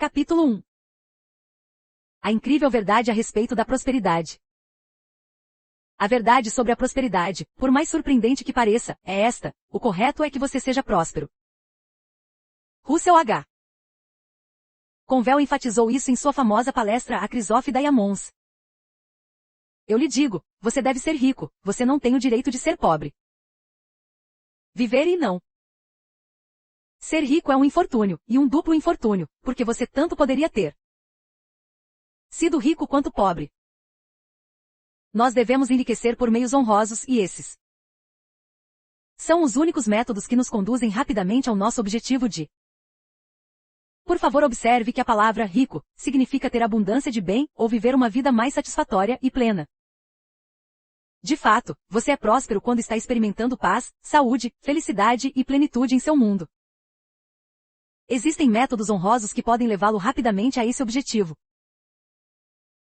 Capítulo 1. A incrível verdade a respeito da prosperidade. A verdade sobre a prosperidade, por mais surpreendente que pareça, é esta: o correto é que você seja próspero. Russell H. Convel enfatizou isso em sua famosa palestra a Crisófida e a Mons. Eu lhe digo, você deve ser rico, você não tem o direito de ser pobre. Viver e não. Ser rico é um infortúnio, e um duplo infortúnio, porque você tanto poderia ter sido rico quanto pobre. Nós devemos enriquecer por meios honrosos e esses são os únicos métodos que nos conduzem rapidamente ao nosso objetivo de. Por favor, observe que a palavra rico significa ter abundância de bem ou viver uma vida mais satisfatória e plena. De fato, você é próspero quando está experimentando paz, saúde, felicidade e plenitude em seu mundo. Existem métodos honrosos que podem levá-lo rapidamente a esse objetivo.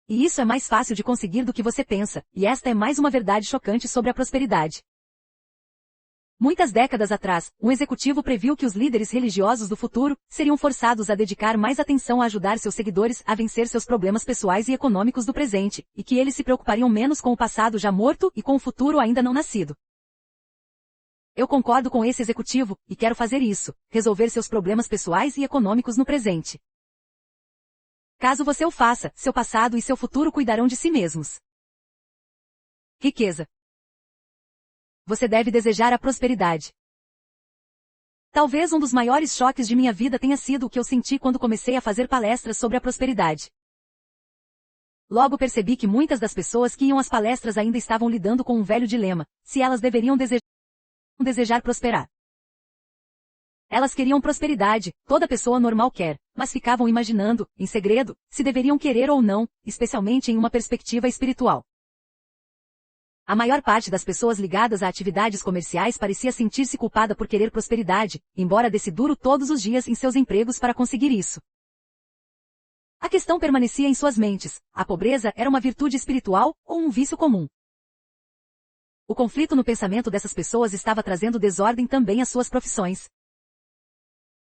E isso é mais fácil de conseguir do que você pensa, e esta é mais uma verdade chocante sobre a prosperidade. Muitas décadas atrás, um executivo previu que os líderes religiosos do futuro seriam forçados a dedicar mais atenção a ajudar seus seguidores a vencer seus problemas pessoais e econômicos do presente, e que eles se preocupariam menos com o passado já morto e com o futuro ainda não nascido. Eu concordo com esse executivo, e quero fazer isso: resolver seus problemas pessoais e econômicos no presente. Caso você o faça, seu passado e seu futuro cuidarão de si mesmos. Riqueza. Você deve desejar a prosperidade. Talvez um dos maiores choques de minha vida tenha sido o que eu senti quando comecei a fazer palestras sobre a prosperidade. Logo percebi que muitas das pessoas que iam às palestras ainda estavam lidando com um velho dilema: se elas deveriam desejar prosperar. Elas queriam prosperidade, toda pessoa normal quer, mas ficavam imaginando, em segredo, se deveriam querer ou não, especialmente em uma perspectiva espiritual. A maior parte das pessoas ligadas a atividades comerciais parecia sentir-se culpada por querer prosperidade, embora desse duro todos os dias em seus empregos para conseguir isso. A questão permanecia em suas mentes: a pobreza era uma virtude espiritual ou um vício comum? O conflito no pensamento dessas pessoas estava trazendo desordem também às suas profissões.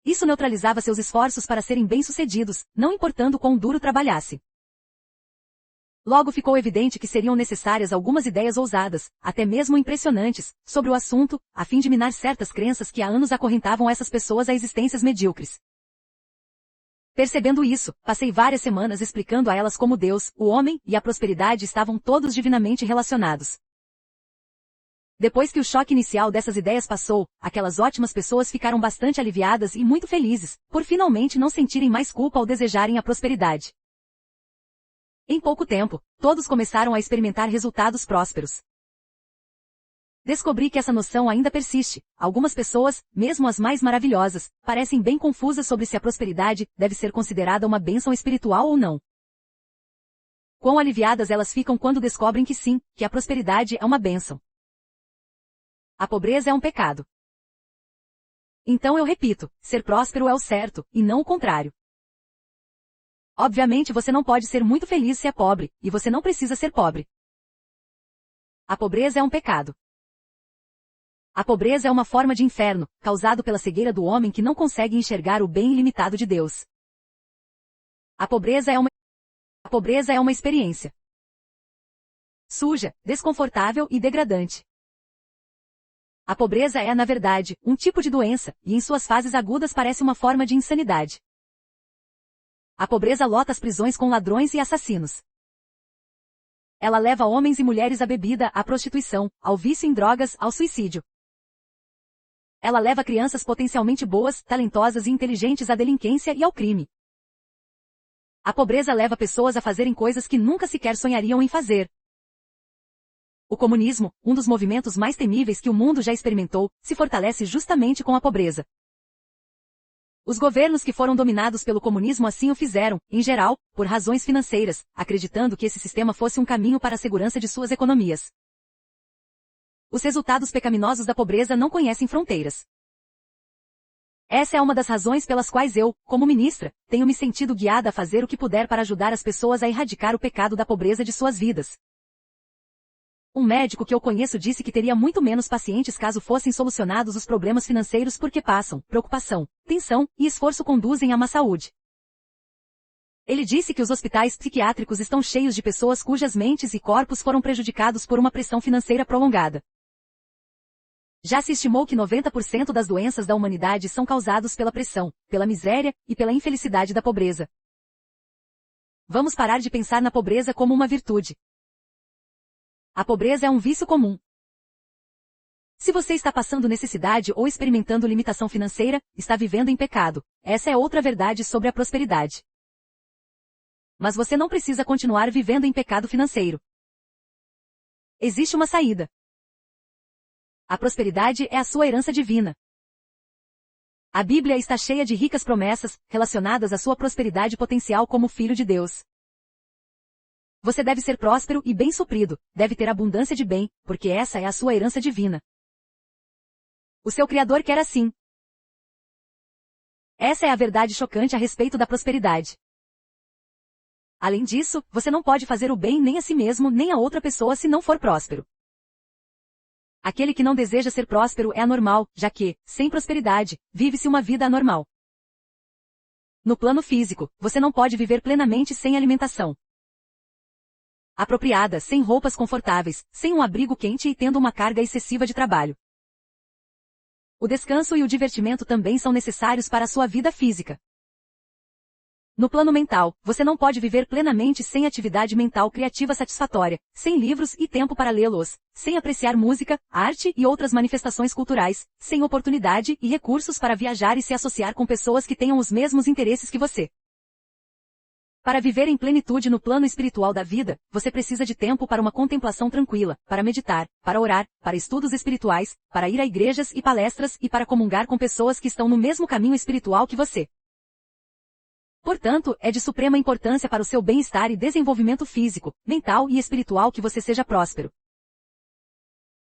Isso neutralizava seus esforços para serem bem-sucedidos, não importando quão duro trabalhasse. Logo ficou evidente que seriam necessárias algumas ideias ousadas, até mesmo impressionantes, sobre o assunto, a fim de minar certas crenças que há anos acorrentavam essas pessoas a existências medíocres. Percebendo isso, passei várias semanas explicando a elas como Deus, o homem e a prosperidade estavam todos divinamente relacionados. Depois que o choque inicial dessas ideias passou, aquelas ótimas pessoas ficaram bastante aliviadas e muito felizes, por finalmente não sentirem mais culpa ao desejarem a prosperidade. Em pouco tempo, todos começaram a experimentar resultados prósperos. Descobri que essa noção ainda persiste. Algumas pessoas, mesmo as mais maravilhosas, parecem bem confusas sobre se a prosperidade deve ser considerada uma bênção espiritual ou não. Quão aliviadas elas ficam quando descobrem que sim, que a prosperidade é uma bênção. A pobreza é um pecado. Então eu repito, ser próspero é o certo, e não o contrário. Obviamente você não pode ser muito feliz se é pobre, e você não precisa ser pobre. A pobreza é um pecado. A pobreza é uma forma de inferno, causado pela cegueira do homem que não consegue enxergar o bem ilimitado de Deus. A pobreza é uma experiência suja, desconfortável e degradante. A pobreza é, na verdade, um tipo de doença, e em suas fases agudas parece uma forma de insanidade. A pobreza lota as prisões com ladrões e assassinos. Ela leva homens e mulheres à bebida, à prostituição, ao vício em drogas, ao suicídio. Ela leva crianças potencialmente boas, talentosas e inteligentes à delinquência e ao crime. A pobreza leva pessoas a fazerem coisas que nunca sequer sonhariam em fazer. O comunismo, um dos movimentos mais temíveis que o mundo já experimentou, se fortalece justamente com a pobreza. Os governos que foram dominados pelo comunismo assim o fizeram, em geral, por razões financeiras, acreditando que esse sistema fosse um caminho para a segurança de suas economias. Os resultados pecaminosos da pobreza não conhecem fronteiras. Essa é uma das razões pelas quais eu, como ministra, tenho me sentido guiada a fazer o que puder para ajudar as pessoas a erradicar o pecado da pobreza de suas vidas. Um médico que eu conheço disse que teria muito menos pacientes caso fossem solucionados os problemas financeiros porque passam, preocupação, tensão e esforço conduzem a má saúde. Ele disse que os hospitais psiquiátricos estão cheios de pessoas cujas mentes e corpos foram prejudicados por uma pressão financeira prolongada. Já se estimou que 90% das doenças da humanidade são causados pela pressão, pela miséria e pela infelicidade da pobreza. Vamos parar de pensar na pobreza como uma virtude. A pobreza é um vício comum. Se você está passando necessidade ou experimentando limitação financeira, está vivendo em pecado. Essa é outra verdade sobre a prosperidade. Mas você não precisa continuar vivendo em pecado financeiro. Existe uma saída. A prosperidade é a sua herança divina. A Bíblia está cheia de ricas promessas, relacionadas à sua prosperidade potencial como filho de Deus. Você deve ser próspero e bem suprido, deve ter abundância de bem, porque essa é a sua herança divina. O seu Criador quer assim. Essa é a verdade chocante a respeito da prosperidade. Além disso, você não pode fazer o bem nem a si mesmo nem a outra pessoa se não for próspero. Aquele que não deseja ser próspero é anormal, já que, sem prosperidade, vive-se uma vida anormal. No plano físico, você não pode viver plenamente sem alimentação apropriada, sem roupas confortáveis, sem um abrigo quente e tendo uma carga excessiva de trabalho. O descanso e o divertimento também são necessários para a sua vida física. No plano mental, você não pode viver plenamente sem atividade mental criativa satisfatória, sem livros e tempo para lê-los, sem apreciar música, arte e outras manifestações culturais, sem oportunidade e recursos para viajar e se associar com pessoas que tenham os mesmos interesses que você. Para viver em plenitude no plano espiritual da vida, você precisa de tempo para uma contemplação tranquila, para meditar, para orar, para estudos espirituais, para ir a igrejas e palestras e para comungar com pessoas que estão no mesmo caminho espiritual que você. Portanto, é de suprema importância para o seu bem-estar e desenvolvimento físico, mental e espiritual que você seja próspero.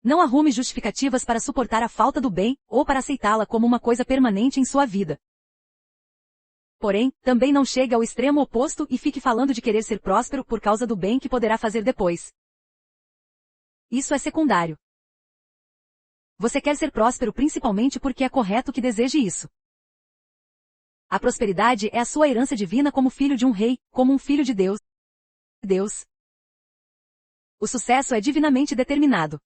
Não arrume justificativas para suportar a falta do bem, ou para aceitá-la como uma coisa permanente em sua vida. Porém, também não chegue ao extremo oposto e fique falando de querer ser próspero por causa do bem que poderá fazer depois. Isso é secundário. Você quer ser próspero principalmente porque é correto que deseje isso. A prosperidade é a sua herança divina como filho de um rei, como um filho de Deus. O sucesso é divinamente determinado.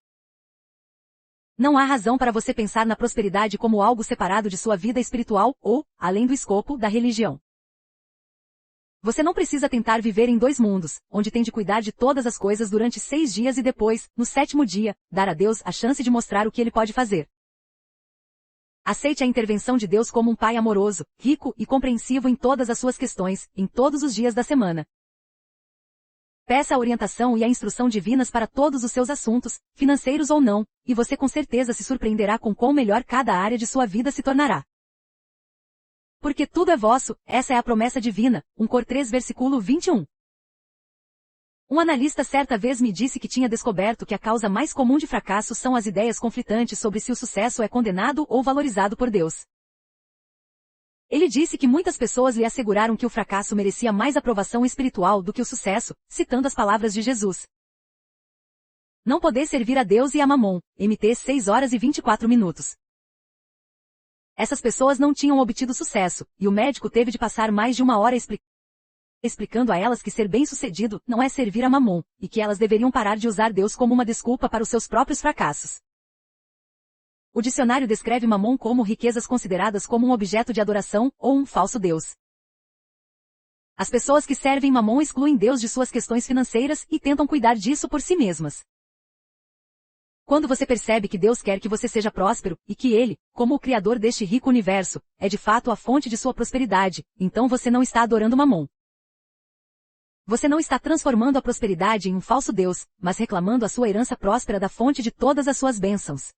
Não há razão para você pensar na prosperidade como algo separado de sua vida espiritual ou, além do escopo, da religião. Você não precisa tentar viver em dois mundos, onde tem de cuidar de todas as coisas durante 6 dias e depois, no 7º dia, dar a Deus a chance de mostrar o que Ele pode fazer. Aceite a intervenção de Deus como um pai amoroso, rico e compreensivo em todas as suas questões, em todos os dias da semana. Peça a orientação e a instrução divinas para todos os seus assuntos, financeiros ou não, e você com certeza se surpreenderá com quão melhor cada área de sua vida se tornará. Porque tudo é vosso, essa é a promessa divina, 1 Cor 3 versículo 21. Um analista certa vez me disse que tinha descoberto que a causa mais comum de fracasso são as ideias conflitantes sobre se o sucesso é condenado ou valorizado por Deus. Ele disse que muitas pessoas lhe asseguraram que o fracasso merecia mais aprovação espiritual do que o sucesso, citando as palavras de Jesus. Não poder servir a Deus e a Mamon, MT 6 horas e 24 minutos. Essas pessoas não tinham obtido sucesso, e o médico teve de passar mais de 1 hora explicando a elas que ser bem-sucedido não é servir a Mamon, e que elas deveriam parar de usar Deus como uma desculpa para os seus próprios fracassos. O dicionário descreve Mamon como riquezas consideradas como um objeto de adoração ou um falso Deus. As pessoas que servem Mamon excluem Deus de suas questões financeiras e tentam cuidar disso por si mesmas. Quando você percebe que Deus quer que você seja próspero, e que Ele, como o Criador deste rico universo, é de fato a fonte de sua prosperidade, então você não está adorando Mamon. Você não está transformando a prosperidade em um falso Deus, mas reclamando a sua herança próspera da fonte de todas as suas bênçãos.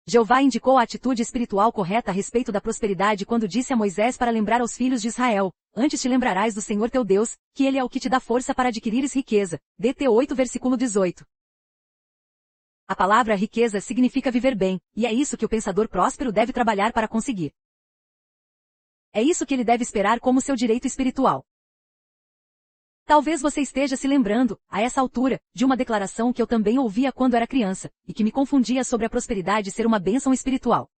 Jeová indicou a atitude espiritual correta a respeito da prosperidade quando disse a Moisés para lembrar aos filhos de Israel: antes te lembrarás do Senhor teu Deus, que Ele é o que te dá força para adquirires riqueza. DT 8 versículo 18. A palavra riqueza significa viver bem, e é isso que o pensador próspero deve trabalhar para conseguir. É isso que ele deve esperar como seu direito espiritual. Talvez você esteja se lembrando, a essa altura, de uma declaração que eu também ouvia quando era criança, e que me confundia sobre a prosperidade ser uma bênção espiritual.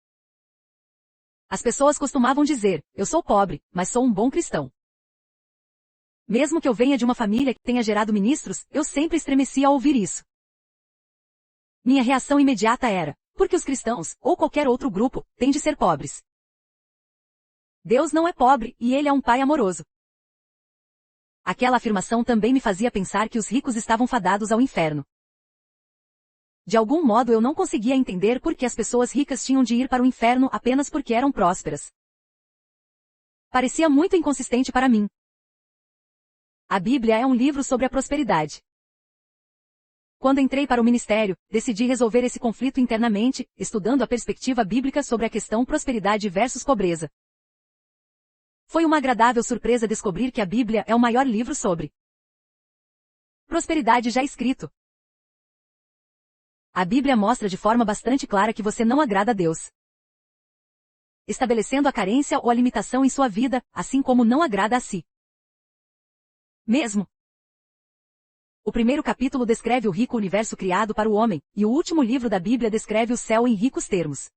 As pessoas costumavam dizer: eu sou pobre, mas sou um bom cristão. Mesmo que eu venha de uma família que tenha gerado ministros, eu sempre estremeci ao ouvir isso. Minha reação imediata era: porque os cristãos, ou qualquer outro grupo, têm de ser pobres. Deus não é pobre, e Ele é um Pai amoroso. Aquela afirmação também me fazia pensar que os ricos estavam fadados ao inferno. De algum modo eu não conseguia entender por que as pessoas ricas tinham de ir para o inferno apenas porque eram prósperas. Parecia muito inconsistente para mim. A Bíblia é um livro sobre a prosperidade. Quando entrei para o ministério, decidi resolver esse conflito internamente, estudando a perspectiva bíblica sobre a questão prosperidade versus pobreza. Foi uma agradável surpresa descobrir que a Bíblia é o maior livro sobre prosperidade já escrito. A Bíblia mostra de forma bastante clara que você não agrada a Deus, estabelecendo a carência ou a limitação em sua vida, assim como não agrada a si mesmo. O primeiro capítulo descreve o rico universo criado para o homem, e o último livro da Bíblia descreve o céu em ricos termos.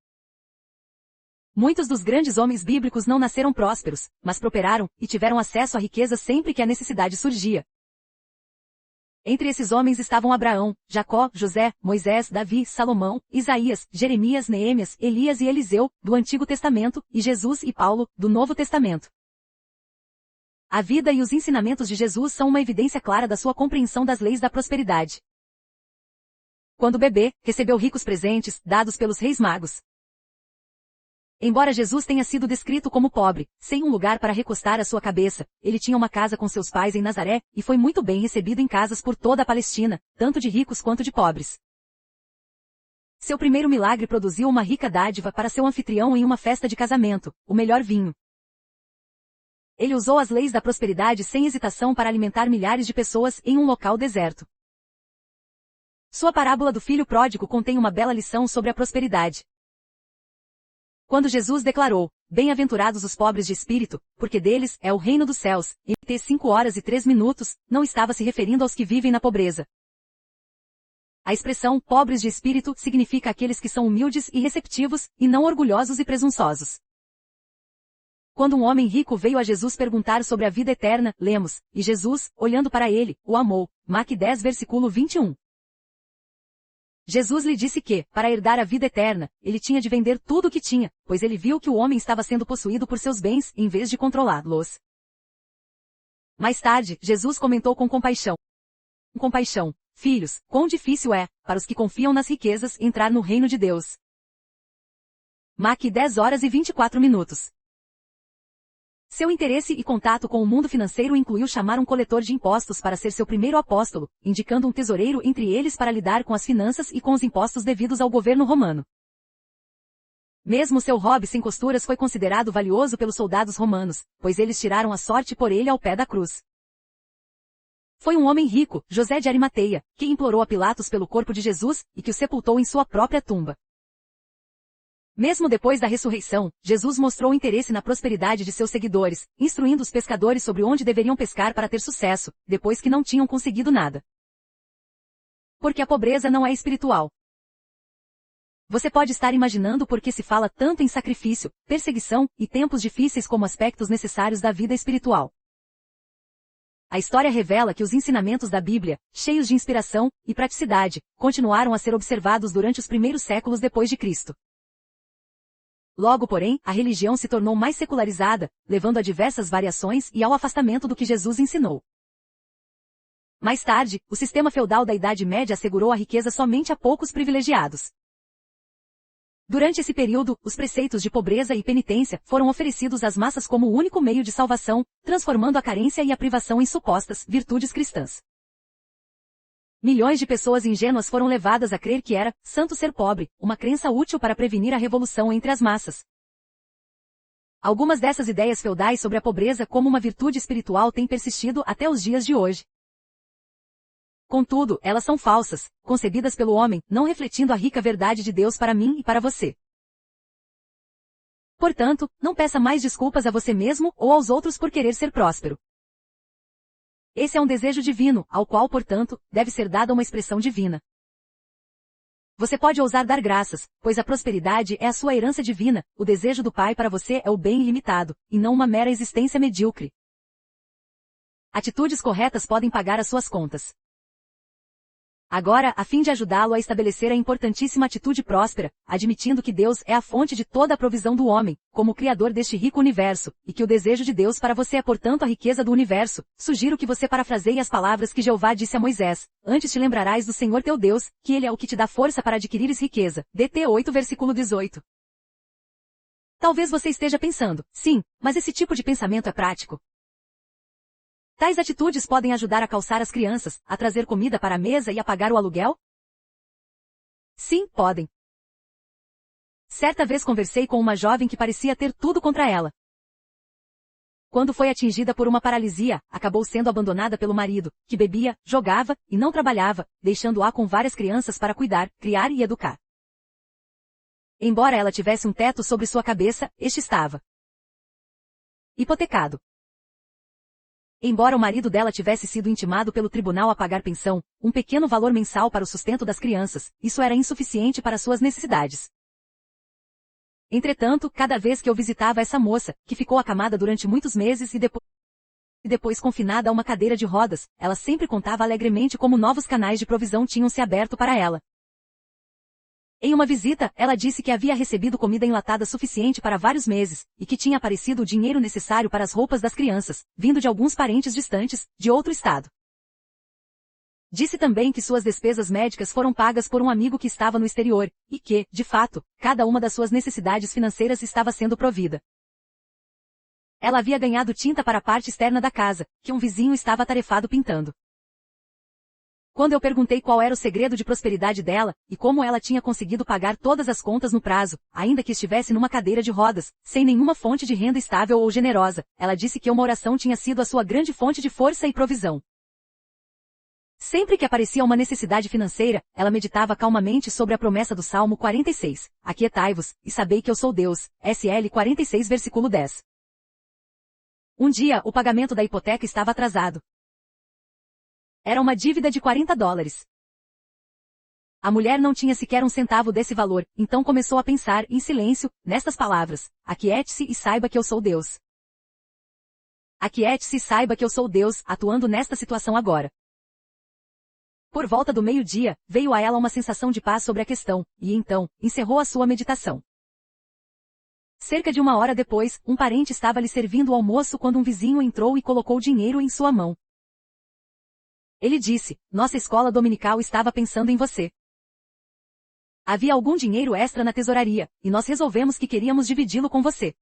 Muitos dos grandes homens bíblicos não nasceram prósperos, mas prosperaram, e tiveram acesso à riqueza sempre que a necessidade surgia. Entre esses homens estavam Abraão, Jacó, José, Moisés, Davi, Salomão, Isaías, Jeremias, Neemias, Elias e Eliseu, do Antigo Testamento, e Jesus e Paulo, do Novo Testamento. A vida e os ensinamentos de Jesus são uma evidência clara da sua compreensão das leis da prosperidade. Quando bebê, recebeu ricos presentes, dados pelos reis magos. Embora Jesus tenha sido descrito como pobre, sem um lugar para recostar a sua cabeça, ele tinha uma casa com seus pais em Nazaré, e foi muito bem recebido em casas por toda a Palestina, tanto de ricos quanto de pobres. Seu primeiro milagre produziu uma rica dádiva para seu anfitrião em uma festa de casamento, o melhor vinho. Ele usou as leis da prosperidade sem hesitação para alimentar milhares de pessoas em um local deserto. Sua parábola do filho pródigo contém uma bela lição sobre a prosperidade. Quando Jesus declarou: "Bem-aventurados os pobres de espírito, porque deles é o reino dos céus", em Mt 5:03, não estava se referindo aos que vivem na pobreza. A expressão pobres de espírito significa aqueles que são humildes e receptivos, e não orgulhosos e presunçosos. Quando um homem rico veio a Jesus perguntar sobre a vida eterna, lemos: "E Jesus, olhando para ele, o amou", Mark 10 versículo 21. Jesus lhe disse que, para herdar a vida eterna, ele tinha de vender tudo o que tinha, pois ele viu que o homem estava sendo possuído por seus bens, em vez de controlá-los. Mais tarde, Jesus comentou com compaixão: "Filhos, quão difícil é, para os que confiam nas riquezas, entrar no reino de Deus." Mark 10:24. Seu interesse e contato com o mundo financeiro incluiu chamar um coletor de impostos para ser seu primeiro apóstolo, indicando um tesoureiro entre eles para lidar com as finanças e com os impostos devidos ao governo romano. Mesmo seu hobby sem costuras foi considerado valioso pelos soldados romanos, pois eles tiraram a sorte por ele ao pé da cruz. Foi um homem rico, José de Arimateia, que implorou a Pilatos pelo corpo de Jesus, e que o sepultou em sua própria tumba. Mesmo depois da ressurreição, Jesus mostrou interesse na prosperidade de seus seguidores, instruindo os pescadores sobre onde deveriam pescar para ter sucesso, depois que não tinham conseguido nada. Porque a pobreza não é espiritual. Você pode estar imaginando por que se fala tanto em sacrifício, perseguição e tempos difíceis como aspectos necessários da vida espiritual. A história revela que os ensinamentos da Bíblia, cheios de inspiração e praticidade, continuaram a ser observados durante os primeiros séculos depois de Cristo. Logo, porém, a religião se tornou mais secularizada, levando a diversas variações e ao afastamento do que Jesus ensinou. Mais tarde, o sistema feudal da Idade Média assegurou a riqueza somente a poucos privilegiados. Durante esse período, os preceitos de pobreza e penitência foram oferecidos às massas como o único meio de salvação, transformando a carência e a privação em supostas virtudes cristãs. Milhões de pessoas ingênuas foram levadas a crer que era santo ser pobre, uma crença útil para prevenir a revolução entre as massas. Algumas dessas ideias feudais sobre a pobreza como uma virtude espiritual têm persistido até os dias de hoje. Contudo, elas são falsas, concebidas pelo homem, não refletindo a rica verdade de Deus para mim e para você. Portanto, não peça mais desculpas a você mesmo ou aos outros por querer ser próspero. Esse é um desejo divino, ao qual, portanto, deve ser dada uma expressão divina. Você pode ousar dar graças, pois a prosperidade é a sua herança divina, o desejo do Pai para você é o bem ilimitado, e não uma mera existência medíocre. Atitudes corretas podem pagar as suas contas. Agora, a fim de ajudá-lo a estabelecer a importantíssima atitude próspera, admitindo que Deus é a fonte de toda a provisão do homem, como o criador deste rico universo, e que o desejo de Deus para você é portanto a riqueza do universo, sugiro que você parafraseie as palavras que Jeová disse a Moisés: antes te lembrarás do Senhor teu Deus, que Ele é o que te dá força para adquirires riqueza. DT 8 versículo 18. Talvez você esteja pensando, sim, mas esse tipo de pensamento é prático. Tais atitudes podem ajudar a calçar as crianças, a trazer comida para a mesa e a pagar o aluguel? Sim, podem. Certa vez conversei com uma jovem que parecia ter tudo contra ela. Quando foi atingida por uma paralisia, acabou sendo abandonada pelo marido, que bebia, jogava e não trabalhava, deixando-a com várias crianças para cuidar, criar e educar. Embora ela tivesse um teto sobre sua cabeça, este estava hipotecado. Embora o marido dela tivesse sido intimado pelo tribunal a pagar pensão, um pequeno valor mensal para o sustento das crianças, isso era insuficiente para suas necessidades. Entretanto, cada vez que eu visitava essa moça, que ficou acamada durante muitos meses e depois confinada a uma cadeira de rodas, ela sempre contava alegremente como novos canais de provisão tinham se aberto para ela. Em uma visita, ela disse que havia recebido comida enlatada suficiente para vários meses, e que tinha aparecido o dinheiro necessário para as roupas das crianças, vindo de alguns parentes distantes, de outro estado. Disse também que suas despesas médicas foram pagas por um amigo que estava no exterior, e que, de fato, cada uma das suas necessidades financeiras estava sendo provida. Ela havia ganhado tinta para a parte externa da casa, que um vizinho estava atarefado pintando. Quando eu perguntei qual era o segredo de prosperidade dela, e como ela tinha conseguido pagar todas as contas no prazo, ainda que estivesse numa cadeira de rodas, sem nenhuma fonte de renda estável ou generosa, ela disse que uma oração tinha sido a sua grande fonte de força e provisão. Sempre que aparecia uma necessidade financeira, ela meditava calmamente sobre a promessa do Salmo 46, aquietai-vos, e sabei que eu sou Deus, SL 46 versículo 10. Um dia, o pagamento da hipoteca estava atrasado. Era uma dívida de $40. A mulher não tinha sequer um centavo desse valor, então começou a pensar, em silêncio, nestas palavras: aquiete-se e saiba que eu sou Deus. Aquiete-se e saiba que eu sou Deus, atuando nesta situação agora. Por volta do meio-dia, veio a ela uma sensação de paz sobre a questão, e então, encerrou a sua meditação. Cerca de 1 hora depois, um parente estava lhe servindo o almoço quando um vizinho entrou e colocou dinheiro em sua mão. Ele disse: nossa escola dominical estava pensando em você. Havia algum dinheiro extra na tesouraria, e nós resolvemos que queríamos dividi-lo com você.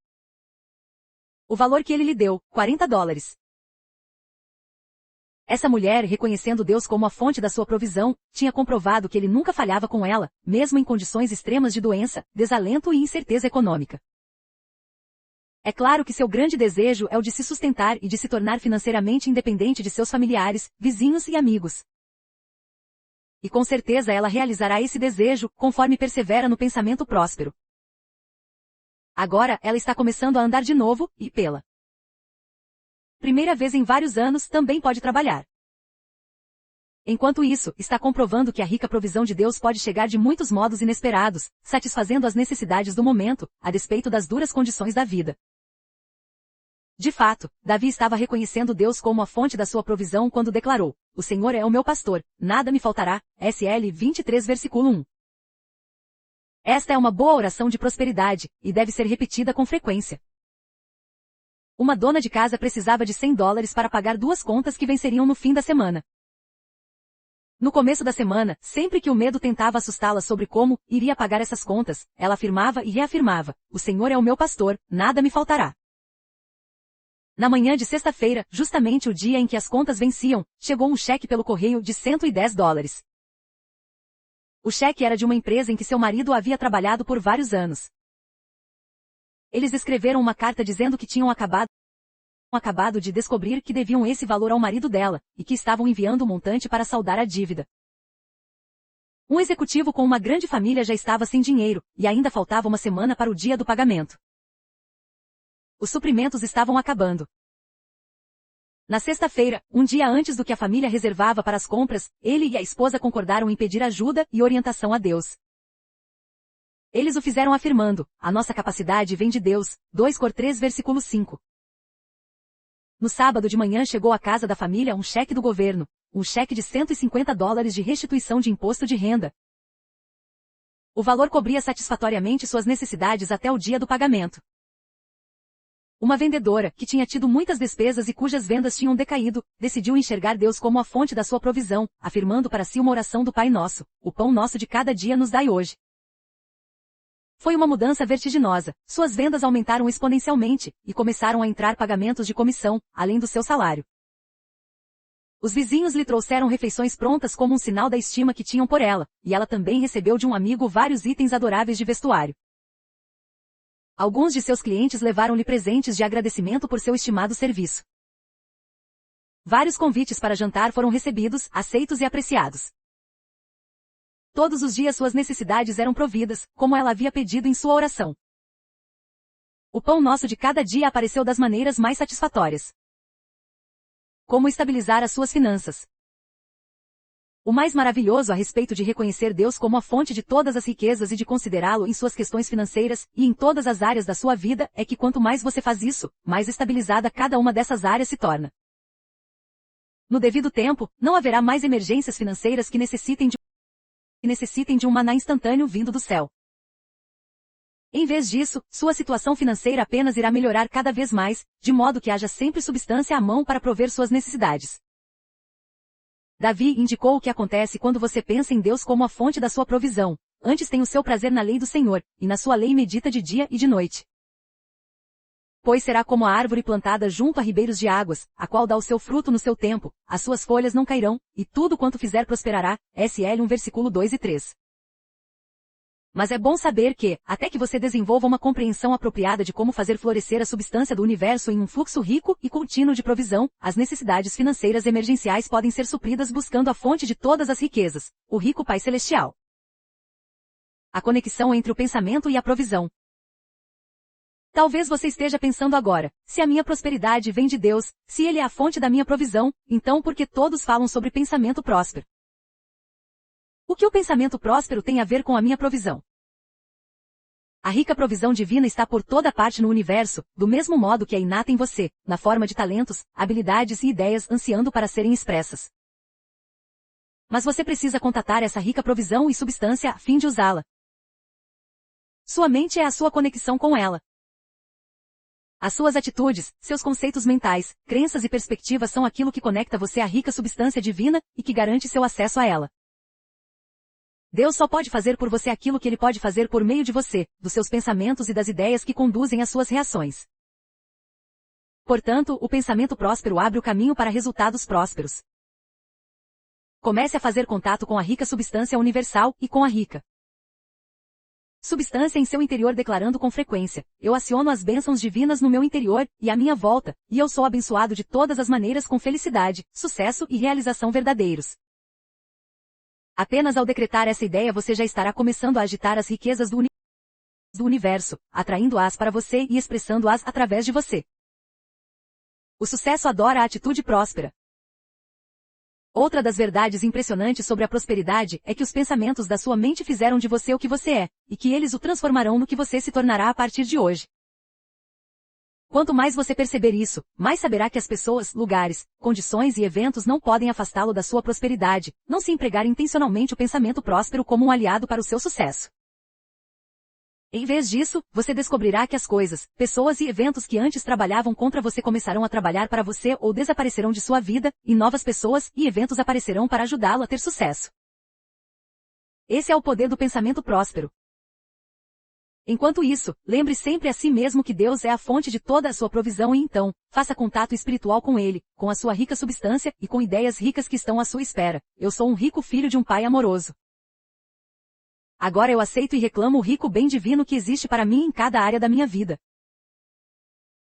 O valor que ele lhe deu, $40. Essa mulher, reconhecendo Deus como a fonte da sua provisão, tinha comprovado que ele nunca falhava com ela, mesmo em condições extremas de doença, desalento e incerteza econômica. É claro que seu grande desejo é o de se sustentar e de se tornar financeiramente independente de seus familiares, vizinhos e amigos. E com certeza ela realizará esse desejo, conforme persevera no pensamento próspero. Agora, ela está começando a andar de novo, e pela primeira vez em vários anos, também pode trabalhar. Enquanto isso, está comprovando que a rica provisão de Deus pode chegar de muitos modos inesperados, satisfazendo as necessidades do momento, a despeito das duras condições da vida. De fato, Davi estava reconhecendo Deus como a fonte da sua provisão quando declarou: o Senhor é o meu pastor, nada me faltará, SL 23 versículo 1. Esta é uma boa oração de prosperidade, e deve ser repetida com frequência. Uma dona de casa precisava de $100 para pagar 2 contas que venceriam no fim da semana. No começo da semana, sempre que o medo tentava assustá-la sobre como iria pagar essas contas, ela afirmava e reafirmava: o Senhor é o meu pastor, nada me faltará. Na manhã de sexta-feira, justamente o dia em que as contas venciam, chegou um cheque pelo correio de $110. O cheque era de uma empresa em que seu marido havia trabalhado por vários anos. Eles escreveram uma carta dizendo que tinham acabado de descobrir que deviam esse valor ao marido dela, e que estavam enviando o montante para saldar a dívida. Um executivo com uma grande família já estava sem dinheiro, e ainda faltava uma semana para o dia do pagamento. Os suprimentos estavam acabando. Na sexta-feira, um dia antes do que a família reservava para as compras, ele e a esposa concordaram em pedir ajuda e orientação a Deus. Eles o fizeram afirmando: a nossa capacidade vem de Deus, 2 Cor 3 versículo 5. No sábado de manhã chegou à casa da família um cheque do governo, um cheque de $150 de restituição de imposto de renda. O valor cobria satisfatoriamente suas necessidades até o dia do pagamento. Uma vendedora, que tinha tido muitas despesas e cujas vendas tinham decaído, decidiu enxergar Deus como a fonte da sua provisão, afirmando para si uma oração do Pai Nosso: o pão nosso de cada dia nos dai hoje. Foi uma mudança vertiginosa, suas vendas aumentaram exponencialmente, e começaram a entrar pagamentos de comissão, além do seu salário. Os vizinhos lhe trouxeram refeições prontas como um sinal da estima que tinham por ela, e ela também recebeu de um amigo vários itens adoráveis de vestuário. Alguns de seus clientes levaram-lhe presentes de agradecimento por seu estimado serviço. Vários convites para jantar foram recebidos, aceitos e apreciados. Todos os dias suas necessidades eram providas, como ela havia pedido em sua oração. O pão nosso de cada dia apareceu das maneiras mais satisfatórias. Como estabilizar as suas finanças? O mais maravilhoso a respeito de reconhecer Deus como a fonte de todas as riquezas e de considerá-lo em suas questões financeiras e em todas as áreas da sua vida é que quanto mais você faz isso, mais estabilizada cada uma dessas áreas se torna. No devido tempo, não haverá mais emergências financeiras que necessitem de um maná instantâneo vindo do céu. Em vez disso, sua situação financeira apenas irá melhorar cada vez mais, de modo que haja sempre substância à mão para prover suas necessidades. Davi indicou o que acontece quando você pensa em Deus como a fonte da sua provisão. Antes tem o seu prazer na lei do Senhor, e na sua lei medita de dia e de noite. Pois será como a árvore plantada junto a ribeiros de águas, a qual dá o seu fruto no seu tempo, as suas folhas não cairão, e tudo quanto fizer prosperará. SL 1 versículo 2 e 3. Mas é bom saber que, até que você desenvolva uma compreensão apropriada de como fazer florescer a substância do universo em um fluxo rico e contínuo de provisão, as necessidades financeiras emergenciais podem ser supridas buscando a fonte de todas as riquezas, o rico Pai Celestial. A conexão entre o pensamento e a provisão. Talvez você esteja pensando agora: se a minha prosperidade vem de Deus, se Ele é a fonte da minha provisão, então por que todos falam sobre pensamento próspero? O que o pensamento próspero tem a ver com a minha provisão? A rica provisão divina está por toda parte no universo, do mesmo modo que é inata em você, na forma de talentos, habilidades e ideias ansiando para serem expressas. Mas você precisa contatar essa rica provisão e substância a fim de usá-la. Sua mente é a sua conexão com ela. As suas atitudes, seus conceitos mentais, crenças e perspectivas são aquilo que conecta você à rica substância divina e que garante seu acesso a ela. Deus só pode fazer por você aquilo que Ele pode fazer por meio de você, dos seus pensamentos e das ideias que conduzem às suas reações. Portanto, o pensamento próspero abre o caminho para resultados prósperos. Comece a fazer contato com a rica substância universal e com a rica substância em seu interior declarando com frequência: eu aciono as bênçãos divinas no meu interior e à minha volta, e eu sou abençoado de todas as maneiras com felicidade, sucesso e realização verdadeiros. Apenas ao decretar essa ideia você já estará começando a agitar as riquezas do universo, atraindo-as para você e expressando-as através de você. O sucesso adora a atitude próspera. Outra das verdades impressionantes sobre a prosperidade é que os pensamentos da sua mente fizeram de você o que você é, e que eles o transformarão no que você se tornará a partir de hoje. Quanto mais você perceber isso, mais saberá que as pessoas, lugares, condições e eventos não podem afastá-lo da sua prosperidade, não se empregar intencionalmente o pensamento próspero como um aliado para o seu sucesso. Em vez disso, você descobrirá que as coisas, pessoas e eventos que antes trabalhavam contra você começarão a trabalhar para você ou desaparecerão de sua vida, e novas pessoas e eventos aparecerão para ajudá-lo a ter sucesso. Esse é o poder do pensamento próspero. Enquanto isso, lembre sempre a si mesmo que Deus é a fonte de toda a sua provisão e então, faça contato espiritual com Ele, com a sua rica substância e com ideias ricas que estão à sua espera. Eu sou um rico filho de um Pai amoroso. Agora eu aceito e reclamo o rico bem divino que existe para mim em cada área da minha vida.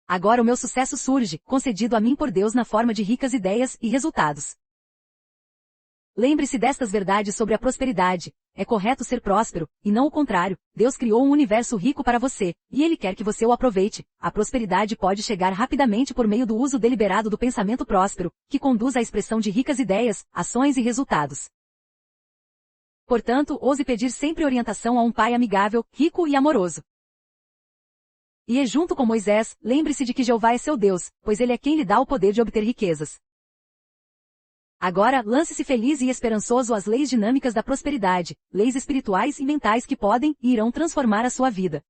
Agora o meu sucesso surge, concedido a mim por Deus na forma de ricas ideias e resultados. Lembre-se destas verdades sobre a prosperidade. É correto ser próspero, e não o contrário. Deus criou um universo rico para você, e Ele quer que você o aproveite. A prosperidade pode chegar rapidamente por meio do uso deliberado do pensamento próspero, que conduz à expressão de ricas ideias, ações e resultados. Portanto, ouse pedir sempre orientação a um pai amigável, rico e amoroso. E junto com Moisés, lembre-se de que Jeová é seu Deus, pois ele é quem lhe dá o poder de obter riquezas. Agora, lance-se feliz e esperançoso às leis dinâmicas da prosperidade, leis espirituais e mentais que podem e irão transformar a sua vida.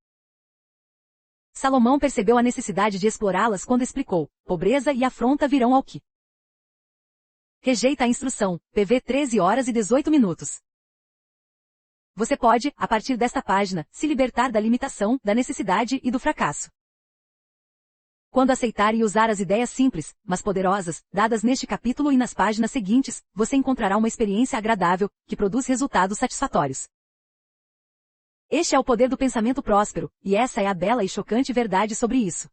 Salomão percebeu a necessidade de explorá-las quando explicou: pobreza e afronta virão ao que rejeita a instrução. PV 13 horas e 18 minutos. Você pode, a partir desta página, se libertar da limitação, da necessidade e do fracasso. Quando aceitar e usar as ideias simples, mas poderosas, dadas neste capítulo e nas páginas seguintes, você encontrará uma experiência agradável, que produz resultados satisfatórios. Este é o poder do pensamento próspero, e essa é a bela e chocante verdade sobre isso.